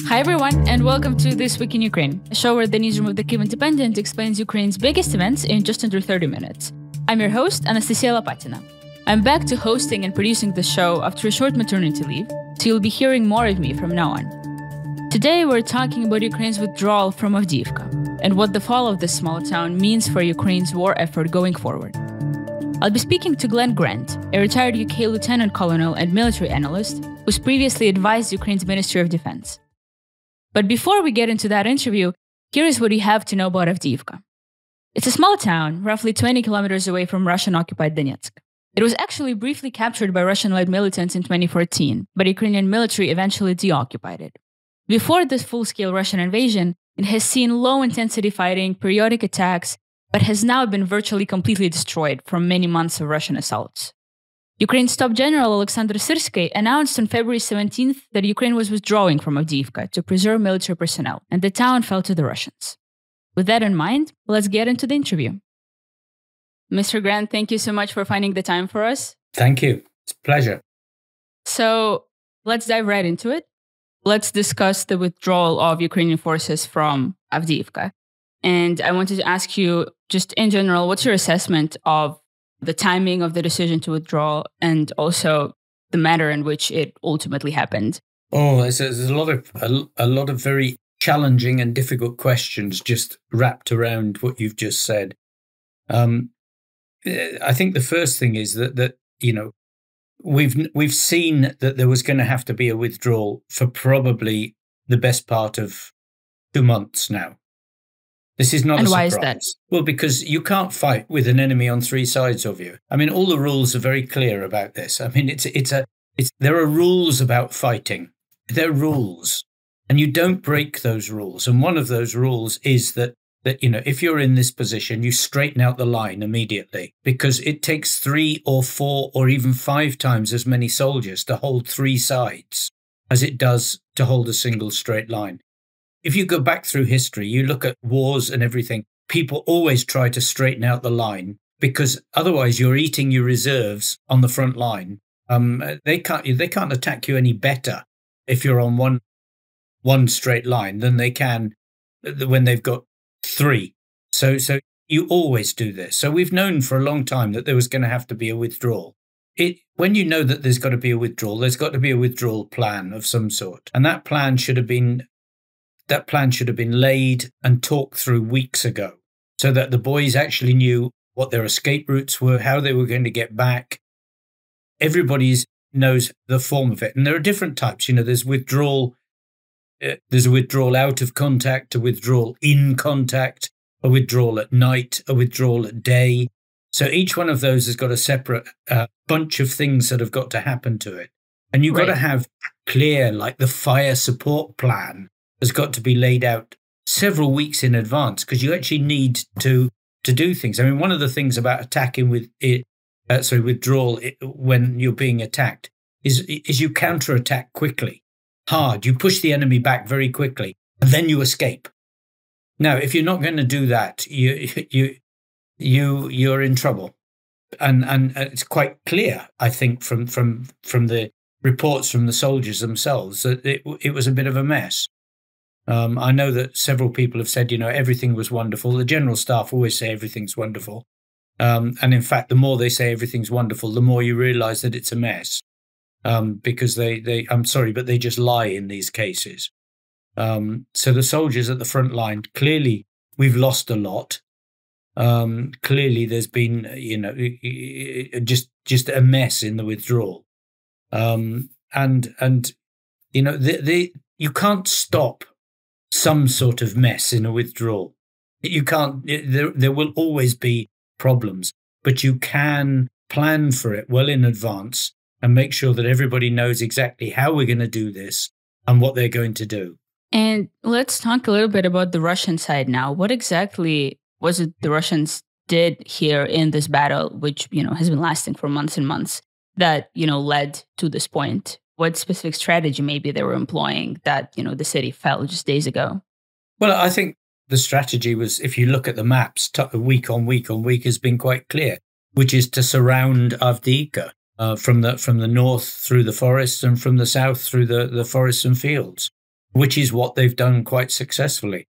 Hi everyone, and welcome to This Week in Ukraine, a show where the newsroom of the Kyiv Independent explains Ukraine's biggest events in just under 30 minutes. I'm your host, Anastasiia Lapatina. I'm back to hosting and producing the show after a short maternity leave, so you'll be hearing more of me from now on. Today we're talking about Ukraine's withdrawal from Avdiivka and what the fall of this small town means for Ukraine's war effort going forward. I'll be speaking to Glen Grant, a retired UK lieutenant colonel and military analyst who's previously advised Ukraine's Ministry of Defense. But before we get into that interview, here is what you have to know about Avdiivka. It's a small town, roughly 20 kilometers away from Russian-occupied Donetsk. It was actually briefly captured by Russian-led militants in 2014, but Ukrainian military eventually deoccupied it. Before this full-scale Russian invasion, it has seen low-intensity fighting, periodic attacks, but has now been virtually completely destroyed from many months of Russian assaults. Ukraine's top general Alexander Syrsky announced on February 17th that Ukraine was withdrawing from Avdiivka to preserve military personnel, and the town fell to the Russians. With that in mind, let's get into the interview. Mr. Grant, thank you so much for finding the time for us. Thank you. It's a pleasure. So let's dive right into it. Let's discuss the withdrawal of Ukrainian forces from Avdiivka. And I wanted to ask you, just in general, what's your assessment of the timing of the decision to withdraw and also the manner in which it ultimately happened? Oh, there's a lot of very challenging and difficult questions just wrapped around what you've just said. I think the first thing is that you know, we've seen that there was going to have to be a withdrawal for probably the best part of 2 months now. This is not a surprise. And why is that? Well, because you can't fight with an enemy on three sides of you. I mean, all the rules are very clear about this. I mean, there are rules about fighting. There are rules, and you don't break those rules. And one of those rules is that you know, if you're in this position, you straighten out the line immediately, because it takes 3 or 4 or even 5 times as many soldiers to hold 3 sides as it does to hold a single straight line. If you go back through history, you look at wars and everything, people always try to straighten out the line, because otherwise you're eating your reserves on the front line. They can't attack you any better if you're on one straight line than they can when they've got 3. So you always do this. So we've known for a long time that there was going to have to be a withdrawal. When you know that there's got to be a withdrawal, there's got to be a withdrawal plan of some sort. And that plan should have been laid and talked through weeks ago, so that the boys actually knew what their escape routes were, how they were going to get back. Everybody knows the form of it. And there are different types. You know, there's withdrawal. There's a withdrawal out of contact, a withdrawal in contact, a withdrawal at night, a withdrawal at day. So each one of those has got a separate bunch of things that have got to happen to it. And you've got to have clear, like the fire support plan has got to be laid out several weeks in advance, because you actually need to do things. I mean, one of the things about attacking withdrawal when you're being attacked is you counterattack quickly, hard. You push the enemy back very quickly, and then you escape. Now, if you're not going to do that, you're in trouble, and it's quite clear, I think, from the reports from the soldiers themselves that it was a bit of a mess. I know that several people have said, you know, everything was wonderful. The general staff always say everything's wonderful. And in fact, the more they say everything's wonderful, the more you realize that it's a mess. Because I'm sorry, but they just lie in these cases. So the soldiers at the front line, clearly we've lost a lot. Clearly there's been, you know, just a mess in the withdrawal. And you know, you can't stop some sort of mess in a withdrawal. You can't, there will always be problems, but you can plan for it well in advance and make sure that everybody knows exactly how we're going to do this and what they're going to do. And let's talk a little bit about the Russian side now. What exactly was it the Russians did here in this battle, which, you know, has been lasting for months and months, that, you know, led to this point? What specific strategy maybe they were employing that, you know, the city fell just days ago? Well, I think the strategy was, if you look at the maps, week on week on week, has been quite clear, which is to surround Avdiivka. from the north through the forests and from the south through the forests and fields, which is what they've done quite successfully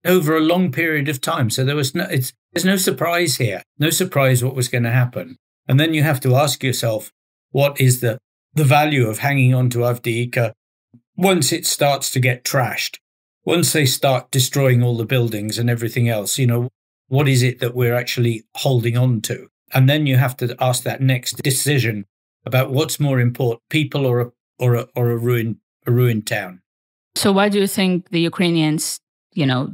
over a long period of time. So there's no surprise here, no surprise what was going to happen. And then you have to ask yourself, what is the value of hanging on to Avdiivka once it starts to get trashed? Once they start destroying all the buildings and everything else, what is it that we're actually holding on to? And then you have to ask that next decision about what's more important, people or a ruined town. So why do you think the Ukrainians,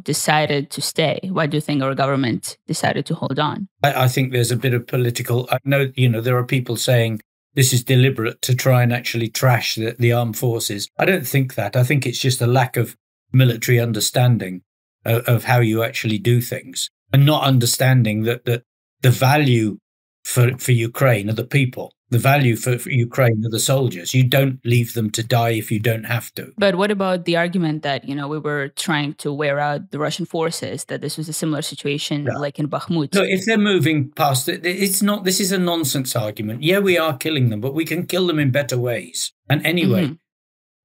decided to stay? Why do you think our government decided to hold on? I think there's a bit of political. I know, there are people saying this is deliberate to try and actually trash the armed forces. I don't think that. I think it's just a lack of military understanding of how you actually do things, and not understanding that the value for Ukraine are the people. The value for Ukraine are the soldiers. You don't leave them to die if you don't have to. But what about the argument that, we were trying to wear out the Russian forces, that this was a similar situation like in Bakhmut? No, if they're moving past it, it's not, this is a nonsense argument. Yeah, we are killing them, but we can kill them in better ways. And anyway,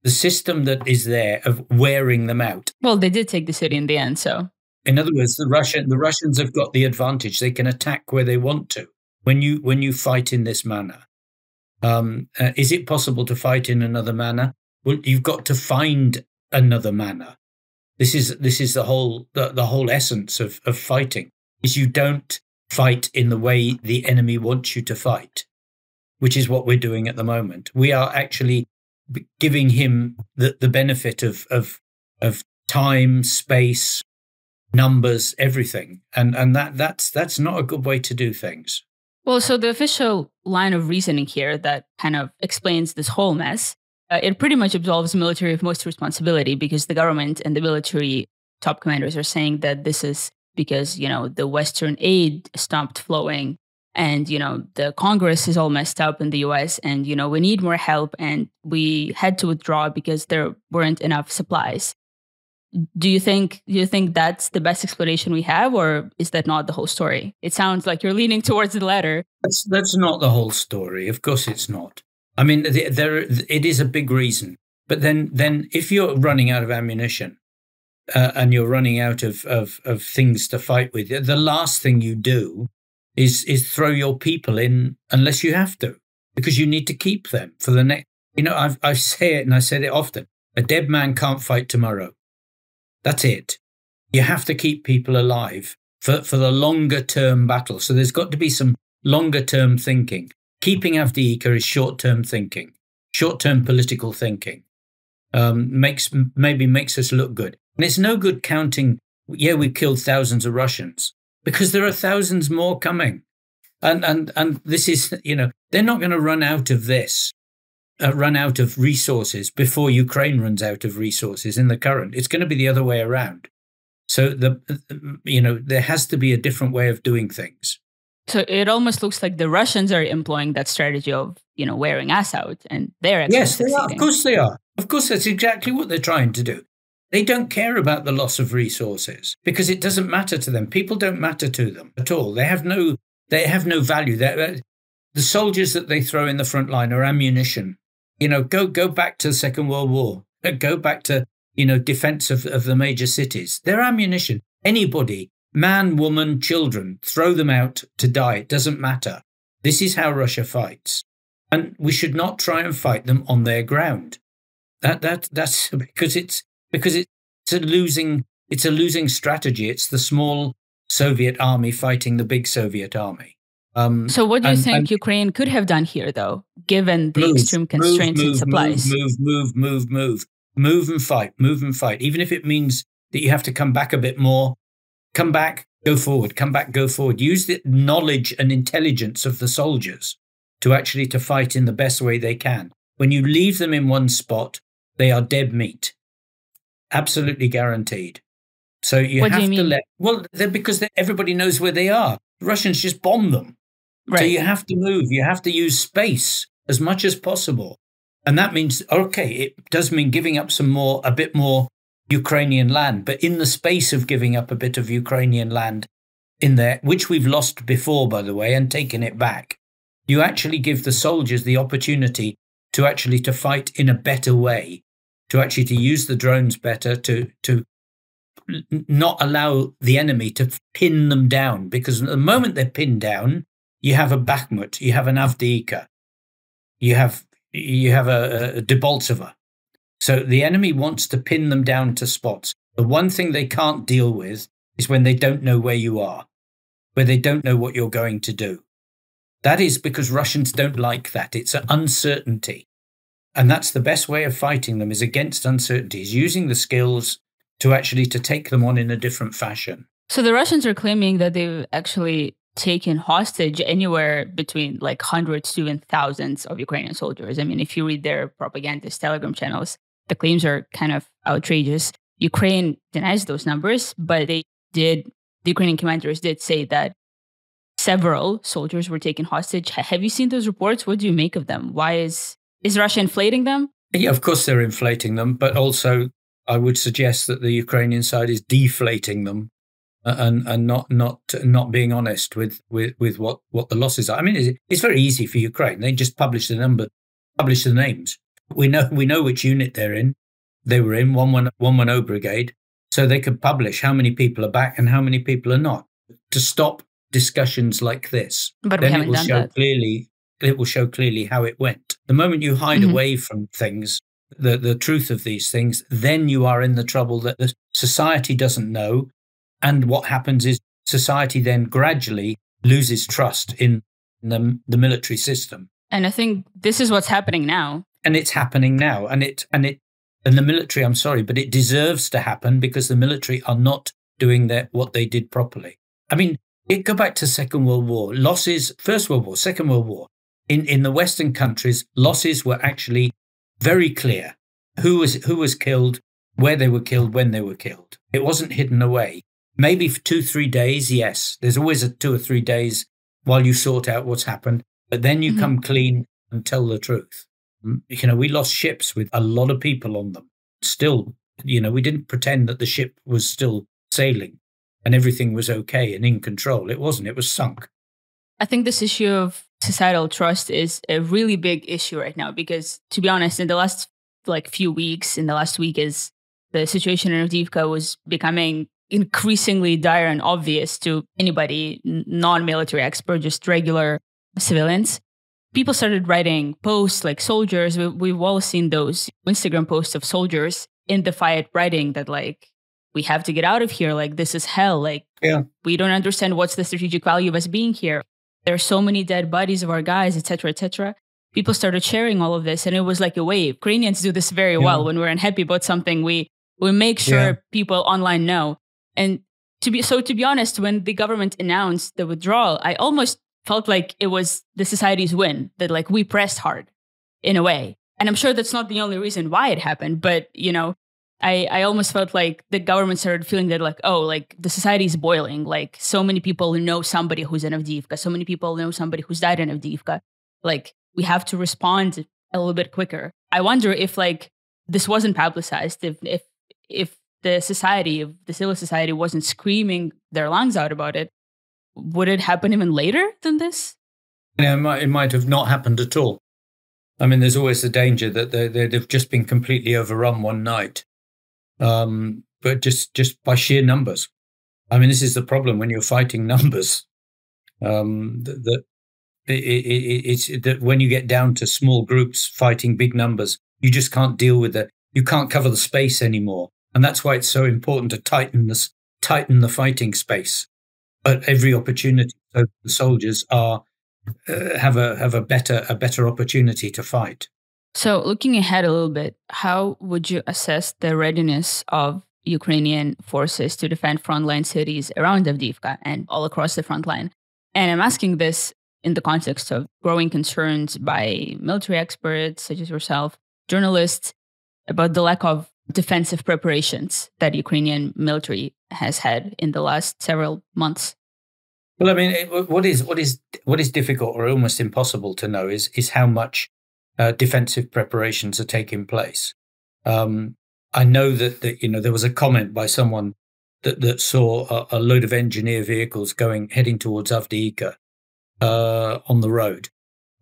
the system that is there of wearing them out. Well, they did take the city in the end, so. In other words, the Russians have got the advantage. They can attack where they want to. When you fight in this manner. Is it possible to fight in another manner? Well, you've got to find another manner. This is the whole essence of fighting. Is you don't fight in the way the enemy wants you to fight, which is what we're doing at the moment. We are actually giving him the benefit of time, space, numbers, everything, and that's not a good way to do things. Well, so the official line of reasoning here that kind of explains this whole mess, it pretty much absolves the military of most responsibility, because the government and the military top commanders are saying that this is because, the Western aid stopped flowing and, the Congress is all messed up in the US and, we need more help and we had to withdraw because there weren't enough supplies. Do you think that's the best explanation we have, or is that not the whole story? It sounds like you're leaning towards the latter. That's not the whole story. Of course, it's not. I mean, it is a big reason. But then, if you're running out of ammunition and you're running out of things to fight with, the last thing you do is throw your people in unless you have to, because you need to keep them for the next. I say it, and I said it often. A dead man can't fight tomorrow. That's it. You have to keep people alive for the longer term battle. So there's got to be some longer term thinking. Keeping Avdiivka is short term thinking, short term political thinking. Makes us look good. And it's no good counting, we killed thousands of Russians, because there are thousands more coming. And this is, they're not going to run out of this. Run out of resources before Ukraine runs out of resources in the current. It's going to be the other way around. So there has to be a different way of doing things. So it almost looks like the Russians are employing that strategy of, wearing us out, and they're actually succeeding. They are. Of course they are. Of course, that's exactly what they're trying to do. They don't care about the loss of resources because it doesn't matter to them. People don't matter to them at all. They have no value. The soldiers that they throw in the front line are ammunition. Go back to the Second World War. Go back to, defense of the major cities. They're ammunition. Anybody, man, woman, children, throw them out to die. It doesn't matter. This is how Russia fights. And we should not try and fight them on their ground. That's because it's a losing strategy. It's the small Soviet army fighting the big Soviet army. So what do you think Ukraine could have done here, though, given the extreme constraints in supplies? Move and fight. Even if it means that you have to come back a bit more, come back, go forward, come back, go forward. Use the knowledge and intelligence of the soldiers to fight in the best way they can. When you leave them in one spot, they are dead meat. Absolutely guaranteed. So you have to because everybody knows where they are. The Russians just bomb them. Right. So you have to move. You have to use space as much as possible. And that means, it does mean giving up a bit more Ukrainian land. But in the space of giving up a bit of Ukrainian land in there, which we've lost before, by the way, and taken it back, You actually give the soldiers the opportunity to fight in a better way, to use the drones better, to not allow the enemy to pin them down. Because at the moment they're pinned down, you have a Bakhmut, you have an Avdiivka, you have a Debaltseve. So the enemy wants to pin them down to spots. The one thing they can't deal with is when they don't know where you are, where they don't know what you're going to do. That is because Russians don't like that. It's an uncertainty. And that's the best way of fighting them, is against uncertainties, using the skills to take them on in a different fashion. So the Russians are claiming that they've actually taken hostage anywhere between like hundreds to even thousands of Ukrainian soldiers. I mean, if you read their propagandist Telegram channels, the claims are kind of outrageous. Ukraine denies those numbers, but the Ukrainian commanders did say that several soldiers were taken hostage. Have you seen those reports? What do you make of them? Why is Russia inflating them? Yeah, of course they're inflating them, but also I would suggest that the Ukrainian side is deflating them and not being honest with what the losses are. I mean, it's very easy for Ukraine. They just publish the names. We know which unit they were in 110 Brigade, so they could publish how many people are back and how many people are not, to stop discussions like this. But then we haven't done that. It will show clearly how it went. The moment you hide away from things, the truth of these things, then you are in the trouble that the society doesn't know. And what happens is society then gradually loses trust in the military system. And I think this is what's happening now. And it's happening now. And the military, I'm sorry, but it deserves to happen, because the military are not doing what they did properly. I mean, go back to Second World War. Losses, First World War, Second World War. In the Western countries, losses were actually very clear. Who was killed, where they were killed, when they were killed. It wasn't hidden away. Maybe for 2-3 days, yes. There's always 2 or 3 days while you sort out what's happened. But then you come clean and tell the truth. We lost ships with a lot of people on them. Still, we didn't pretend that the ship was still sailing and everything was okay and in control. It wasn't. It was sunk. I think this issue of societal trust is a really big issue right now, because, to be honest, in the last few weeks, in the last week, is the situation in Avdiivka was becoming increasingly dire and obvious to anybody, non-military expert, just regular civilians. People started writing posts like soldiers. We've all seen those Instagram posts of soldiers in the fight writing that we have to get out of here. This is hell. We don't understand what's the strategic value of us being here. There are so many dead bodies of our guys, etc., etc. People started sharing all of this, and it was like a wave. Ukrainians do this very well. When we're unhappy about something, we make sure people online know. And to be honest, when the government announced the withdrawal, I almost felt like it was the society's win, that we pressed hard in a way. And I'm sure that's not the only reason why it happened, but I almost felt like the government started feeling that the society is boiling. So many people know somebody who's in Avdiivka. So many people know somebody who's died in Avdiivka. We have to respond a little bit quicker. I wonder if this wasn't publicized, if the civil society wasn't screaming their lungs out about it, would it happen even later than this? It might have not happened at all. I mean, there's always the danger that they've just been completely overrun one night. But just by sheer numbers. I mean, this is the problem when you're fighting numbers. It's that when you get down to small groups fighting big numbers, you just can't deal with it. You can't cover the space anymore, and that's why it's so important to tighten the fighting space at every opportunity, so the soldiers have a better opportunity to fight. So looking ahead a little bit, how would you assess the readiness of Ukrainian forces to defend frontline cities around Avdiivka and all across the front line? And I'm asking this in the context of growing concerns by military experts such as yourself, journalists, about the lack of defensive preparations that Ukrainian military has had in the last several months. Well, I mean, what is difficult or almost impossible to know is how much defensive preparations are taking place. I know that there was a comment by someone that saw a load of engineer vehicles heading towards Avdiivka on the road.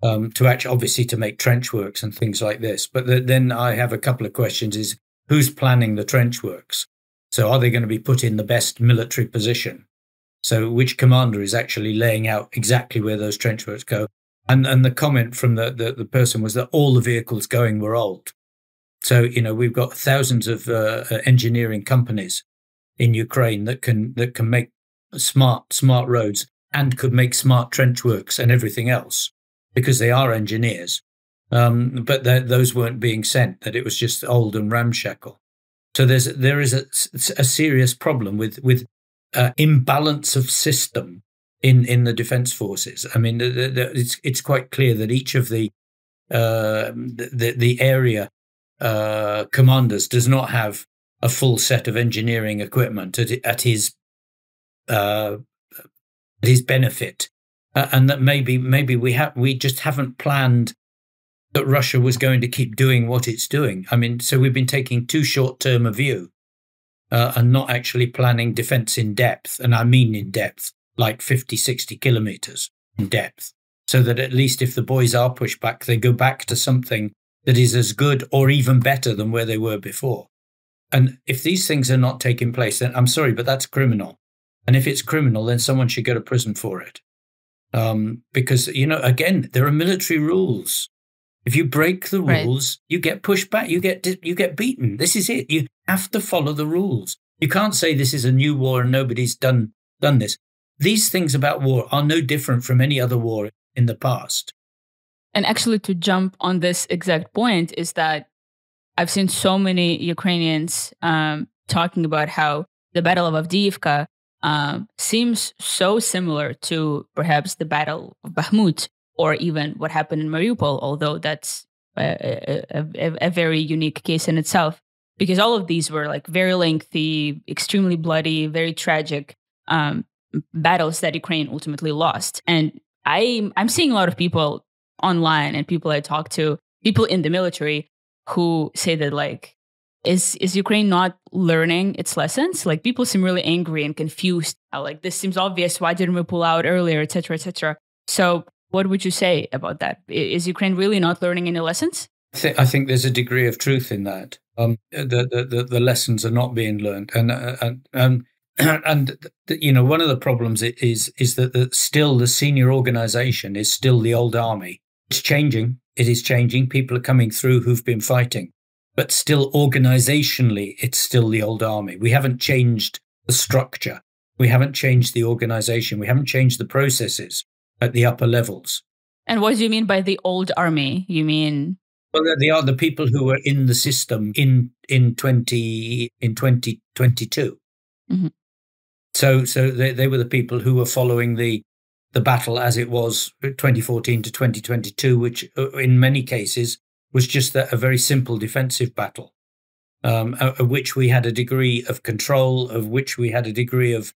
to actually, obviously, to make trench works and things like this. But then I have a couple of questions: is who's planning the trench works? So are they going to be put in the best military position? So which commander is actually laying out exactly where those trench works go? And the comment from the person was that all the vehicles going were old. So, we've got thousands of engineering companies in Ukraine that can make smart roads and could make smart trench works and everything else because they are engineers. But those weren't being sent, that it was just old and ramshackle. So there is a serious problem with imbalance of system in the defense forces. I mean, it's quite clear that each of the area commanders does not have a full set of engineering equipment at his benefit, and that maybe we just haven't planned that Russia was going to keep doing what it's doing. I mean, so we've been taking too short-term a view and not actually planning defense in depth, and I mean in depth, like 50, 60 kilometers in depth, so that at least if the boys are pushed back, they go back to something that is as good or even better than where they were before. And if these things are not taking place, then I'm sorry, but that's criminal. And if it's criminal, then someone should go to prison for it. Because, again, there are military rules. If you break the rules, you get pushed back, you get beaten. This is it. You have to follow the rules. You can't say this is a new war and nobody's done this. These things about war are no different from any other war in the past. And actually, to jump on this exact point is that I've seen so many Ukrainians talking about how the Battle of Avdiivka seems so similar to perhaps the Battle of Bakhmut or even what happened in Mariupol, although that's a very unique case in itself, because all of these were like very lengthy, extremely bloody, very tragic battles that Ukraine ultimately lost. And I'm seeing a lot of people online and people I talk to, people in the military, who say that, like, is Ukraine not learning its lessons? Like, people seem really angry and confused. Like, this seems obvious. Why didn't we pull out earlier, et cetera, et cetera? So what would you say about that? Is Ukraine really not learning any lessons? I think there's a degree of truth in that. The lessons are not being learned. And one of the problems is that still the senior organization is still the old army. It's changing. It is changing. People are coming through who've been fighting. But still, organizationally, it's still the old army. We haven't changed the structure. We haven't changed the organization. We haven't changed the processes at the upper levels. And what do you mean by the old army? You mean? Well, they are the people who were in the system in 2022. Mm-hmm. So they were the people who were following the battle as it was 2014 to 2022, which in many cases was just a very simple defensive battle, of which we had a degree of control, of which we had a degree of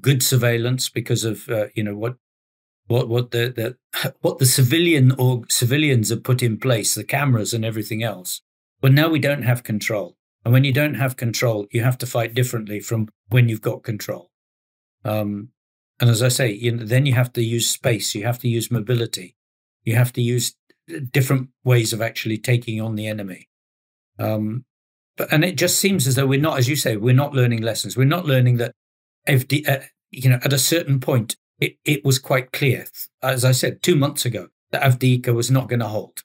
good surveillance because of what the civilians have put in place, the cameras and everything else. But now we don't have control, and when you don't have control, you have to fight differently from when you've got control. And as I say, then you have to use space, you have to use mobility, you have to use different ways of actually taking on the enemy. And it just seems as though we're not, as you say, we're not learning lessons. We're not learning that, at a certain point, it was quite clear, as I said, 2 months ago, that Avdiivka was not going to hold.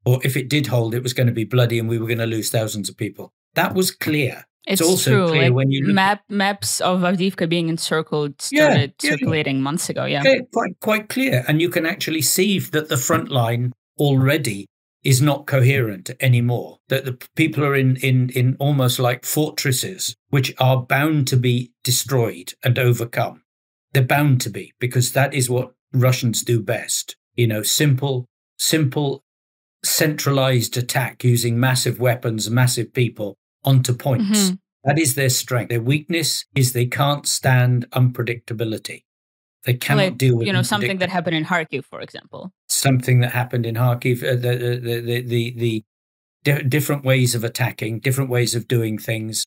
Or if it did hold, it was going to be bloody and we were going to lose thousands of people. That was clear. It's also true. clear like when you look maps of Avdiivka being encircled started circulating months ago. Yeah, quite clear, and you can actually see that the front line already is not coherent anymore. That the people are in almost like fortresses, which are bound to be destroyed and overcome. They're bound to be, because that is what Russians do best. Simple, centralized attack using massive weapons, massive people onto points. Mm-hmm. That is their strength. Their weakness is they can't stand unpredictability. They cannot deal with something that happened in Kharkiv, for example. Something that happened in Kharkiv. The different ways of attacking, different ways of doing things,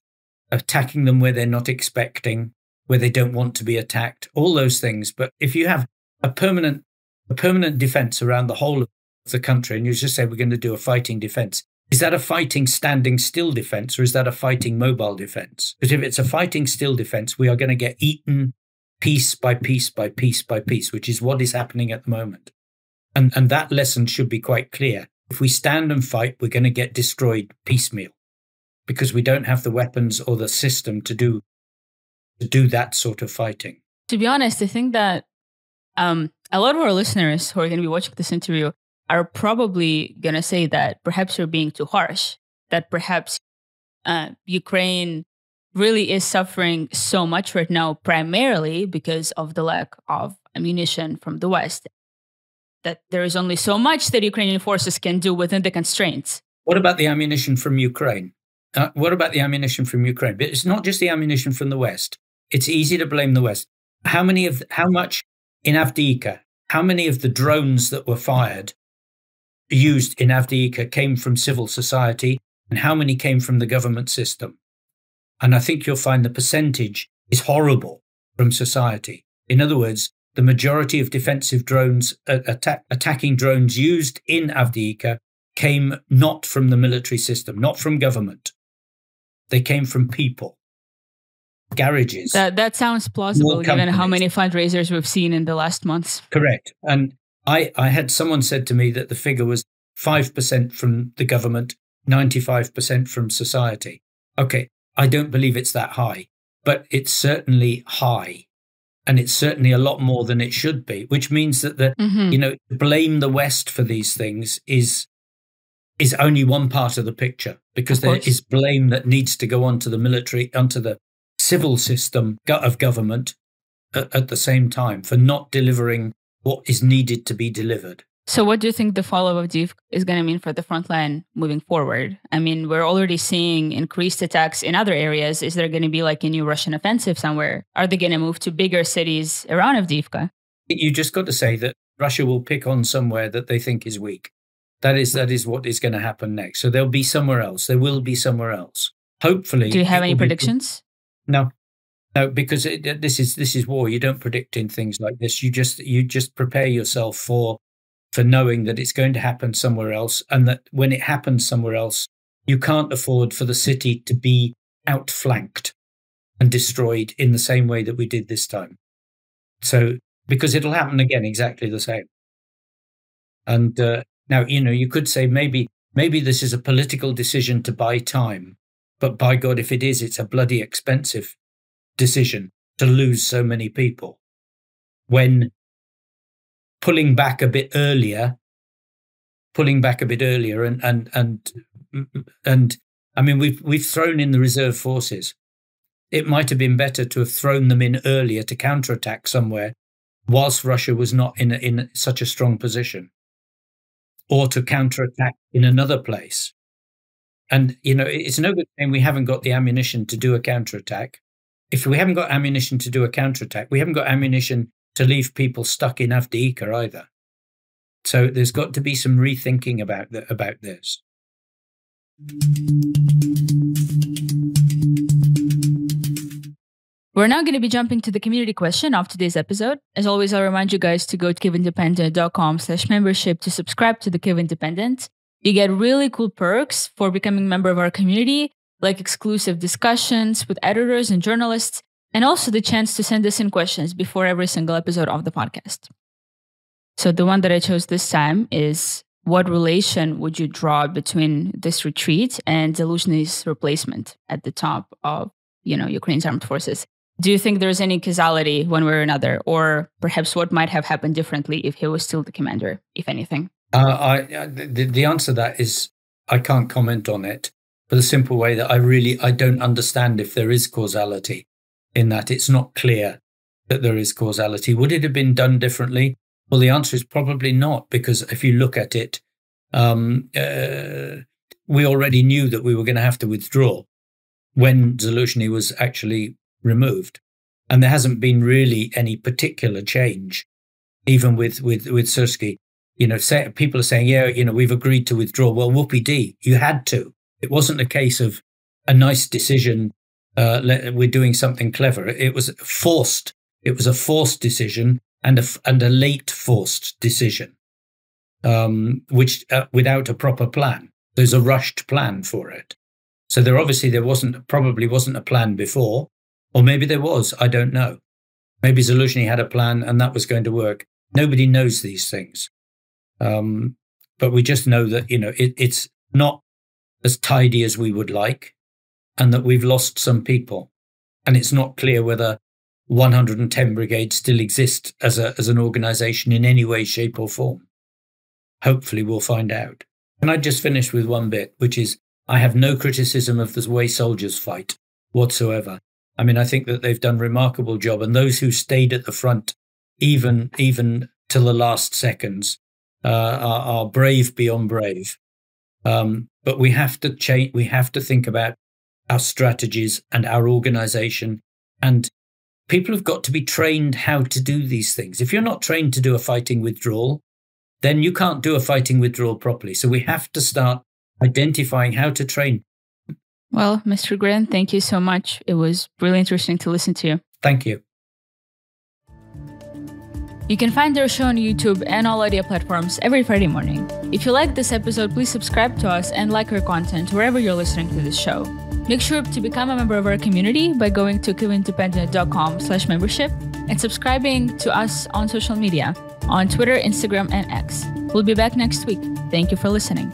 attacking them where they're not expecting, where they don't want to be attacked. All those things. But if you have a permanent a permanent defense around the whole of the country, and you just say we're going to do a fighting defense. Is that a fighting standing still defense, or is that a fighting mobile defense? Because if it's a fighting still defense, we are going to get eaten piece by piece by piece by piece, which is what is happening at the moment. And that lesson should be quite clear. If we stand and fight, we're going to get destroyed piecemeal because we don't have the weapons or the system to do that sort of fighting. To be honest, I think that a lot of our listeners who are going to be watching this interview are probably going to say that perhaps you're being too harsh, that perhaps Ukraine really is suffering so much right now, primarily because of the lack of ammunition from the West, that there is only so much that Ukrainian forces can do within the constraints. What about the ammunition from Ukraine? What about the ammunition from Ukraine? But it's not just the ammunition from the West. It's easy to blame the West. How much in Avdiivka, how many of the drones that were used in Avdiivka came from civil society, and how many came from the government system? And I think you'll find the percentage is horrible from society. In other words, the majority of defensive drones, attacking drones used in Avdiivka came not from the military system, not from government. They came from people, garages. That sounds plausible, given how many fundraisers we've seen in the last months. Correct. And I had someone said to me that the figure was 5% from the government, 95% from society. Okay, I don't believe it's that high, but it's certainly high. And it's certainly a lot more than it should be, which means that to blame the West for these things is only one part of the picture, because there is blame that needs to go onto the military, onto the civil system of government at the same time for not delivering what is needed to be delivered. So what do you think the fall of Avdiivka is going to mean for the front line moving forward? I mean, we're already seeing increased attacks in other areas. Is there going to be like a new Russian offensive somewhere? Are they going to move to bigger cities around Avdiivka? You just got to say that Russia will pick on somewhere that they think is weak. That is what is going to happen next. So there'll be somewhere else. There will be somewhere else. Hopefully. Do you have any predictions? No, because this is war. You don't predict in things like this. You just prepare yourself for knowing that it's going to happen somewhere else, and that when it happens somewhere else, you can't afford for the city to be outflanked and destroyed in the same way that we did this time. So, because it'll happen again exactly the same. And now, you could say maybe this is a political decision to buy time, but by God, if it is, it's a bloody expensive decision to lose so many people. When pulling back a bit earlier, and I mean, we've thrown in the reserve forces. It might have been better to have thrown them in earlier to counterattack somewhere, whilst Russia was not in such a strong position, or to counterattack in another place. And it's no good saying we haven't got the ammunition to do a counterattack. If we haven't got ammunition to do a counterattack, we haven't got ammunition to leave people stuck in Avdiivka either. So there's got to be some rethinking about this. We're now going to be jumping to the community question of today's episode. As always, I'll remind you guys to go to kyivindependent.com/membership to subscribe to the Kyiv Independent. You get really cool perks for becoming a member of our community, like exclusive discussions with editors and journalists, and also the chance to send us in questions before every single episode of the podcast. So the one that I chose this time is, what relation would you draw between this retreat and Zaluzhny's replacement at the top of, Ukraine's armed forces? Do you think there's any causality one way or another, or perhaps what might have happened differently if he was still the commander, if anything? The answer to that is I can't comment on it, for the simple way that I don't understand if there is causality. In that it's not clear that there is causality. Would it have been done differently? Well, the answer is probably not, because if you look at it, we already knew that we were going to have to withdraw when Zaluzhny was actually removed. And there hasn't been really any particular change, even with Sursky. People are saying, we've agreed to withdraw. Well, whoopee-dee, you had to. It wasn't a case of a nice decision. We're doing something clever. It was forced. It was a forced decision, and a late forced decision, which without a proper plan. There's a rushed plan for it. So there probably wasn't a plan before, or maybe there was. I don't know. Maybe Zaluzhny had a plan and that was going to work. Nobody knows these things, but we just know that it's not as tidy as we would like, and that we've lost some people, and it's not clear whether 110 Brigade still exist as an organisation in any way, shape, or form. Hopefully, we'll find out. And I just finish with one bit, which is I have no criticism of the way soldiers fight whatsoever. I mean, I think that they've done a remarkable job, and those who stayed at the front, even till the last seconds, are brave beyond brave. But we have to change. We have to think about our strategies and our organisation, and people have got to be trained how to do these things. If you're not trained to do a fighting withdrawal, then you can't do a fighting withdrawal properly. So we have to start identifying how to train. Well, Mr. Grant, thank you so much. It was really interesting to listen to you. Thank you. You can find our show on YouTube and all audio platforms every Friday morning. If you like this episode, please subscribe to us and like our content wherever you're listening to this show. Make sure to become a member of our community by going to kyivindependent.com/membership and subscribing to us on social media, on Twitter, Instagram, and X. We'll be back next week. Thank you for listening.